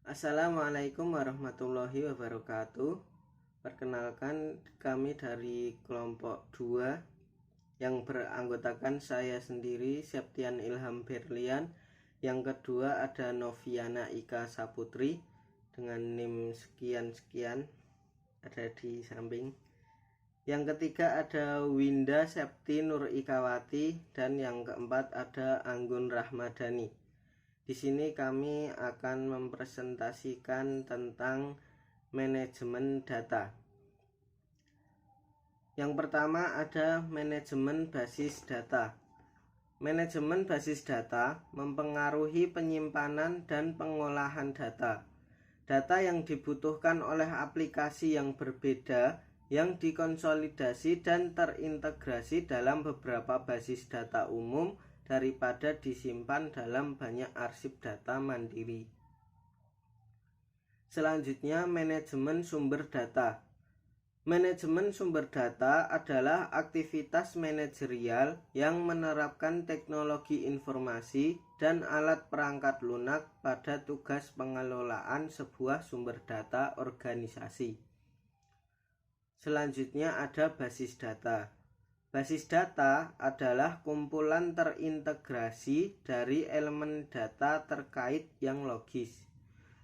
Assalamualaikum warahmatullahi wabarakatuh. Perkenalkan, kami dari kelompok 2 yang beranggotakan saya sendiri, Septian Ilham Berlian. Yang kedua ada Noviana Ika Saputri dengan NIM sekian-sekian, ada di samping. Yang ketiga ada Winda Septi Nur Ikawati, dan yang keempat ada Anggun Rahmadani. Di sini kami akan mempresentasikan tentang manajemen data. Yang pertama ada manajemen basis data. Manajemen basis data mempengaruhi penyimpanan dan pengolahan data. Data yang dibutuhkan oleh aplikasi yang berbeda yang dikonsolidasi dan terintegrasi dalam beberapa basis data umum daripada disimpan dalam banyak arsip data mandiri. Selanjutnya, manajemen sumber data. Manajemen sumber data adalah aktivitas manajerial yang menerapkan teknologi informasi dan alat perangkat lunak pada tugas pengelolaan sebuah sumber data organisasi. Selanjutnya ada basis data. Basis data adalah kumpulan terintegrasi dari elemen data terkait yang logis.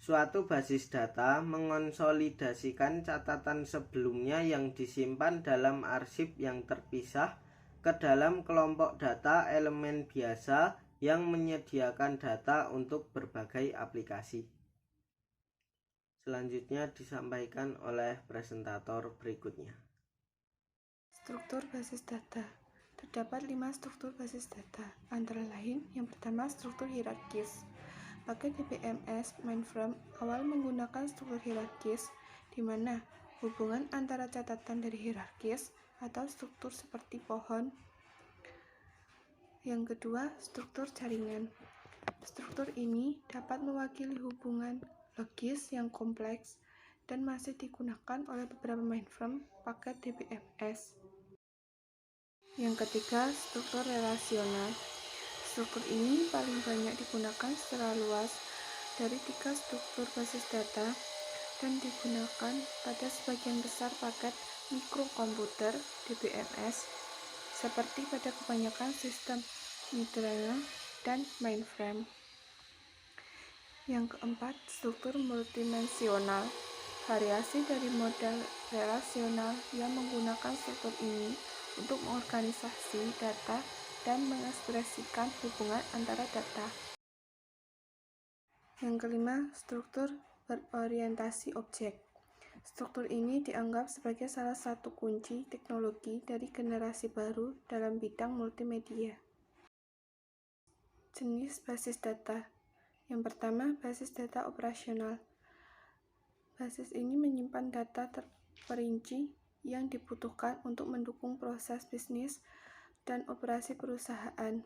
Suatu basis data mengonsolidasikan catatan sebelumnya yang disimpan dalam arsip yang terpisah ke dalam kelompok data elemen biasa yang menyediakan data untuk berbagai aplikasi. Selanjutnya disampaikan oleh presentator berikutnya. Struktur basis data. Terdapat 5 struktur basis data, antara lain yang pertama struktur hierarkis. Paket DBMS mainframe awal menggunakan struktur hierarkis, di mana hubungan antara catatan dari hierarkis atau struktur seperti pohon. Yang kedua, struktur jaringan. Struktur ini dapat mewakili hubungan logis yang kompleks dan masih digunakan oleh beberapa mainframe paket DBMS. Yang ketiga, struktur relasional. Struktur ini paling banyak digunakan secara luas dari 3 struktur basis data dan digunakan pada sebagian besar paket mikrokomputer DBMS seperti pada kebanyakan sistem Middleware dan mainframe. Yang keempat, struktur multidimensional. Variasi dari model relasional yang menggunakan struktur ini untuk mengorganisasi data dan mengekspresikan hubungan antara data. Yang kelima, struktur berorientasi objek. Struktur ini dianggap sebagai salah satu kunci teknologi dari generasi baru dalam bidang multimedia. Jenis basis data. Yang pertama, basis data operasional. Basis ini menyimpan data terperinci yang dibutuhkan untuk mendukung proses bisnis dan operasi perusahaan.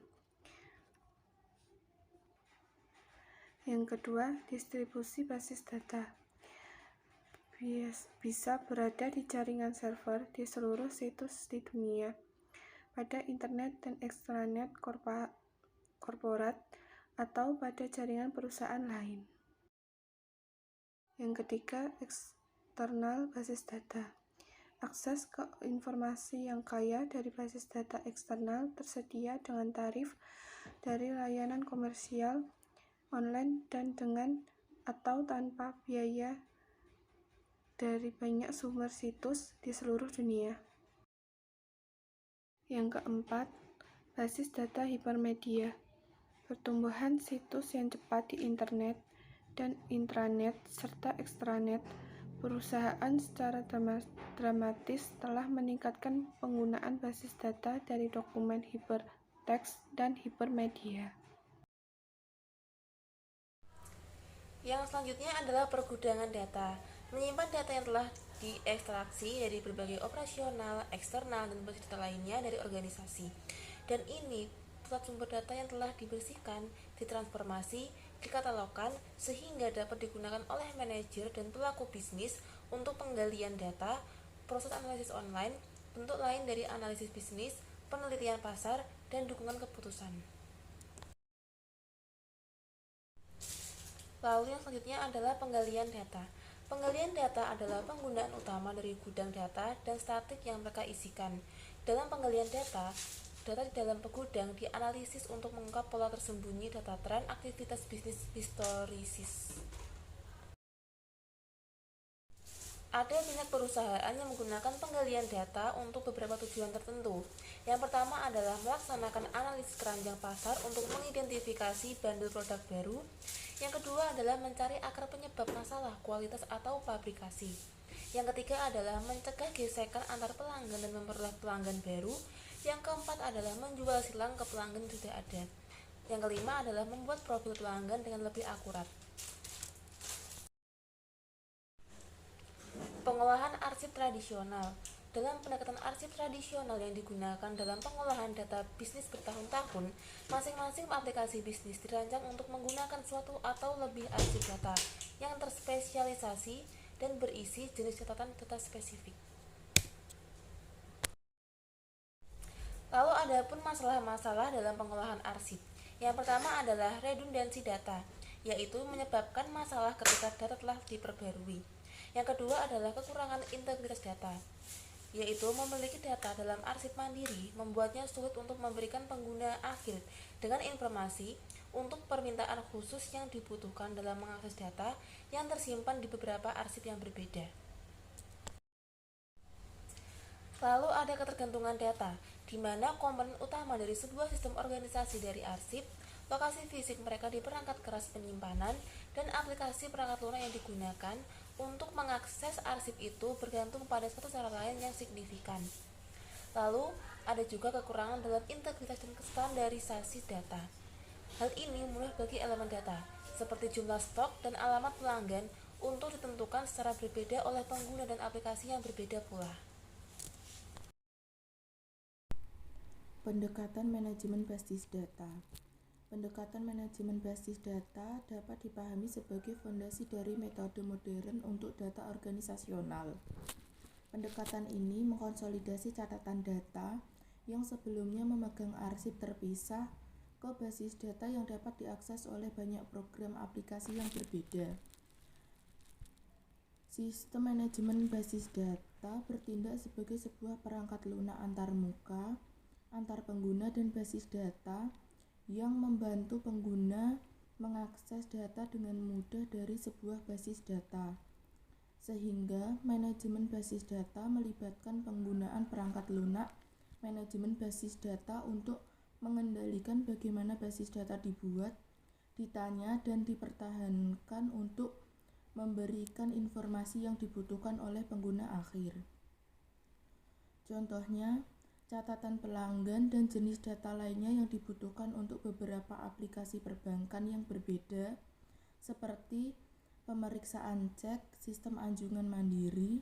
Yang kedua, distribusi basis data. Bisa berada di jaringan server di seluruh situs di dunia, pada internet dan extranet korporat, atau pada jaringan perusahaan lain. Yang ketiga, eksternal basis data. Akses ke informasi yang kaya dari basis data eksternal tersedia dengan tarif dari layanan komersial, online, dan dengan atau tanpa biaya dari banyak sumber situs di seluruh dunia. Yang keempat, basis data hipermedia. Pertumbuhan situs yang cepat di internet dan intranet serta extranet perusahaan secara dramatis telah meningkatkan penggunaan basis data dari dokumen hiperteks dan hipermedia. Yang selanjutnya adalah pergudangan data. Menyimpan data yang telah diekstraksi dari berbagai operasional, eksternal, dan basis data lainnya dari organisasi. Dan ini pusat sumber data yang telah dibersihkan, ditransformasi, dikatalogkan, sehingga dapat digunakan oleh manajer dan pelaku bisnis untuk penggalian data, proses analisis online, bentuk lain dari analisis bisnis, penelitian pasar, dan dukungan keputusan. Lalu yang selanjutnya adalah penggalian data. Penggalian data adalah penggunaan utama dari gudang data dan statik yang mereka isikan. Dalam penggalian data, data di dalam gudang dianalisis untuk mengungkap pola tersembunyi data tren aktivitas bisnis historisis. Ada banyak perusahaan yang menggunakan penggalian data untuk beberapa tujuan tertentu. Yang pertama adalah melaksanakan analisis keranjang pasar untuk mengidentifikasi bundle produk baru. Yang kedua adalah mencari akar penyebab masalah kualitas atau fabrikasi. Yang ketiga adalah mencegah gesekan antar pelanggan dan memperoleh pelanggan baru. Yang keempat adalah menjual silang ke pelanggan yang sudah ada. Yang kelima adalah membuat profil pelanggan dengan lebih akurat. Pengolahan arsip tradisional. Dalam pendekatan arsip tradisional yang digunakan dalam pengolahan data bisnis bertahun-tahun, masing-masing aplikasi bisnis dirancang untuk menggunakan suatu atau lebih arsip data yang terspesialisasi dan berisi jenis catatan data spesifik. Lalu ada pun masalah-masalah dalam pengolahan arsip. Yang pertama adalah redundansi data, yaitu menyebabkan masalah ketika data telah diperbarui. Yang kedua adalah kekurangan integritas data, yaitu memiliki data dalam arsip mandiri membuatnya sulit untuk memberikan pengguna akhir dengan informasi untuk permintaan khusus yang dibutuhkan dalam mengakses data yang tersimpan di beberapa arsip yang berbeda. Lalu ada ketergantungan data, di mana komponen utama dari sebuah sistem organisasi dari arsip, lokasi fisik mereka di perangkat keras penyimpanan, dan aplikasi perangkat lunak yang digunakan untuk mengakses arsip itu bergantung pada satu cara lain yang signifikan. Lalu, ada juga kekurangan dalam integritas dan standarisasi data. Hal ini mudah bagi elemen data, seperti jumlah stok dan alamat pelanggan, untuk ditentukan secara berbeda oleh pengguna dan aplikasi yang berbeda pula. Pendekatan manajemen basis data. Pendekatan manajemen basis data dapat dipahami sebagai fondasi dari metode modern untuk data organisasional. Pendekatan ini mengkonsolidasi catatan data yang sebelumnya memegang arsip terpisah ke basis data yang dapat diakses oleh banyak program aplikasi yang berbeda. Sistem manajemen basis data bertindak sebagai sebuah perangkat lunak antarmuka, antar pengguna dan basis data yang membantu pengguna mengakses data dengan mudah dari sebuah basis data. Sehingga manajemen basis data melibatkan penggunaan perangkat lunak manajemen basis data untuk mengendalikan bagaimana basis data dibuat, ditanya, dan dipertahankan untuk memberikan informasi yang dibutuhkan oleh pengguna akhir. Contohnya, catatan pelanggan dan jenis data lainnya yang dibutuhkan untuk beberapa aplikasi perbankan yang berbeda, seperti pemeriksaan cek, sistem anjungan mandiri,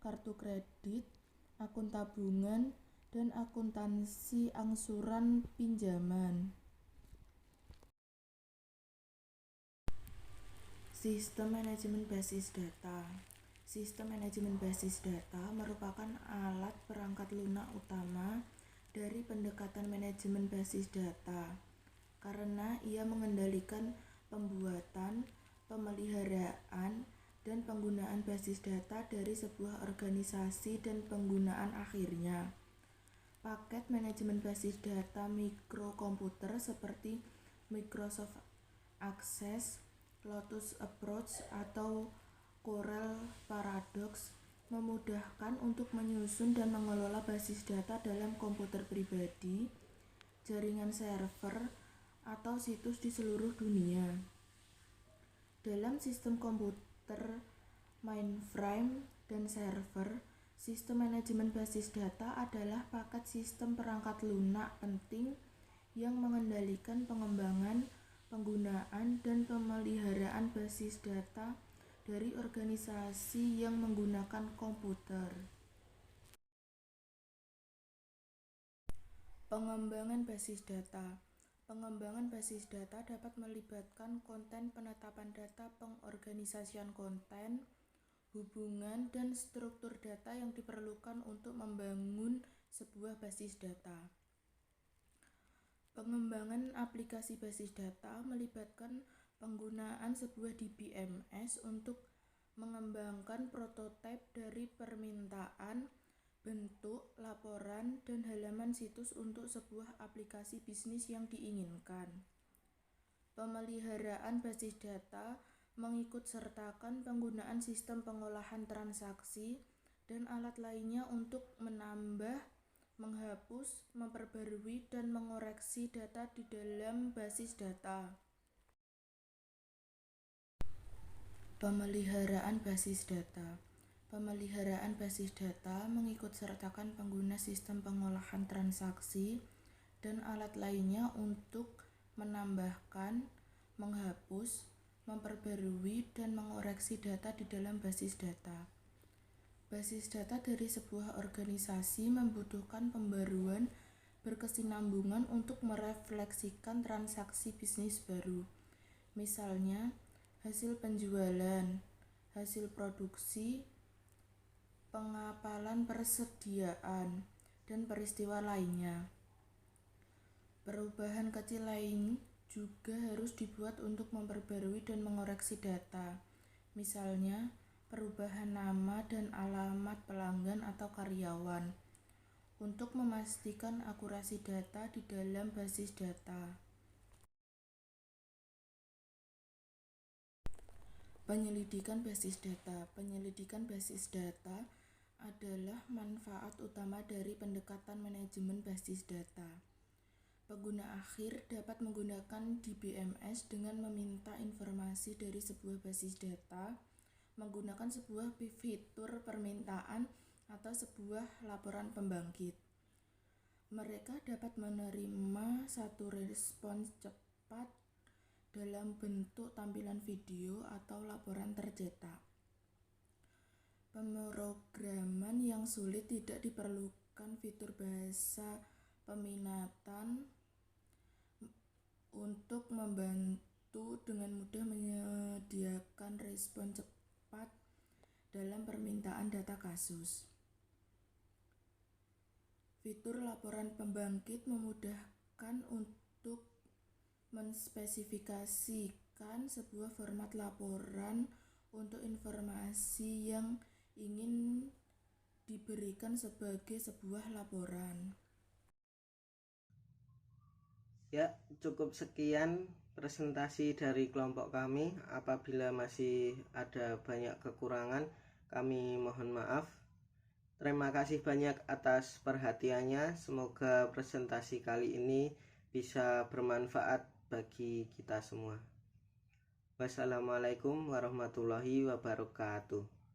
kartu kredit, akun tabungan, dan akuntansi angsuran pinjaman. Sistem manajemen basis data. Sistem manajemen basis data merupakan alat perangkat lunak utama dari pendekatan manajemen basis data karena ia mengendalikan pembuatan, pemeliharaan, dan penggunaan basis data dari sebuah organisasi dan penggunaan akhirnya. Paket manajemen basis data mikrokomputer seperti Microsoft Access, Lotus Approach, atau Corel Paradox memudahkan untuk menyusun dan mengelola basis data dalam komputer pribadi, jaringan server, atau situs di seluruh dunia. Dalam sistem komputer mainframe dan server, sistem manajemen basis data adalah paket sistem perangkat lunak penting yang mengendalikan pengembangan, penggunaan, dan pemeliharaan basis data dari organisasi yang menggunakan komputer. Pengembangan basis data. Pengembangan basis data dapat melibatkan konten penetapan data, pengorganisasian konten, hubungan, dan struktur data yang diperlukan untuk membangun sebuah basis data. Pengembangan aplikasi basis data melibatkan Penggunaan sebuah DBMS untuk mengembangkan prototipe dari permintaan, bentuk, laporan, dan halaman situs untuk sebuah aplikasi bisnis yang diinginkan. Pemeliharaan basis data mengikutsertakan penggunaan sistem pengolahan transaksi dan alat lainnya untuk menambah, menghapus, memperbarui, dan mengoreksi data di dalam basis data. Pemeliharaan basis data. Pemeliharaan basis data mengikutsertakan pengguna sistem pengolahan transaksi dan alat lainnya untuk menambahkan, menghapus, memperbarui, dan mengoreksi data di dalam basis data. Basis data dari sebuah organisasi membutuhkan pembaruan berkesinambungan untuk merefleksikan transaksi bisnis baru. Misalnya, hasil penjualan, hasil produksi, pengapalan persediaan, dan peristiwa lainnya. Perubahan kecil lain juga harus dibuat untuk memperbarui dan mengoreksi data. Misalnya, perubahan nama dan alamat pelanggan atau karyawan untuk memastikan akurasi data di dalam basis data. Penyelidikan basis data. Penyelidikan basis data adalah manfaat utama dari pendekatan manajemen basis data. Pengguna akhir dapat menggunakan DBMS dengan meminta informasi dari sebuah basis data, menggunakan sebuah fitur permintaan atau sebuah laporan pembangkit. Mereka dapat menerima satu respons cepat dalam bentuk tampilan video atau laporan tercetak. Pemrograman yang sulit tidak diperlukan fitur bahasa peminatan untuk membantu dengan mudah menyediakan respon cepat dalam permintaan data kasus. Fitur laporan pembangkit memudahkan untuk menspesifikasikan sebuah format laporan untuk informasi yang ingin diberikan sebagai sebuah laporan. Ya, cukup sekian presentasi dari kelompok kami. Apabila masih ada banyak kekurangan, kami mohon maaf. Terima kasih banyak atas perhatiannya. Semoga presentasi kali ini bisa bermanfaat bagi kita semua. Wassalamualaikum warahmatullahi wabarakatuh.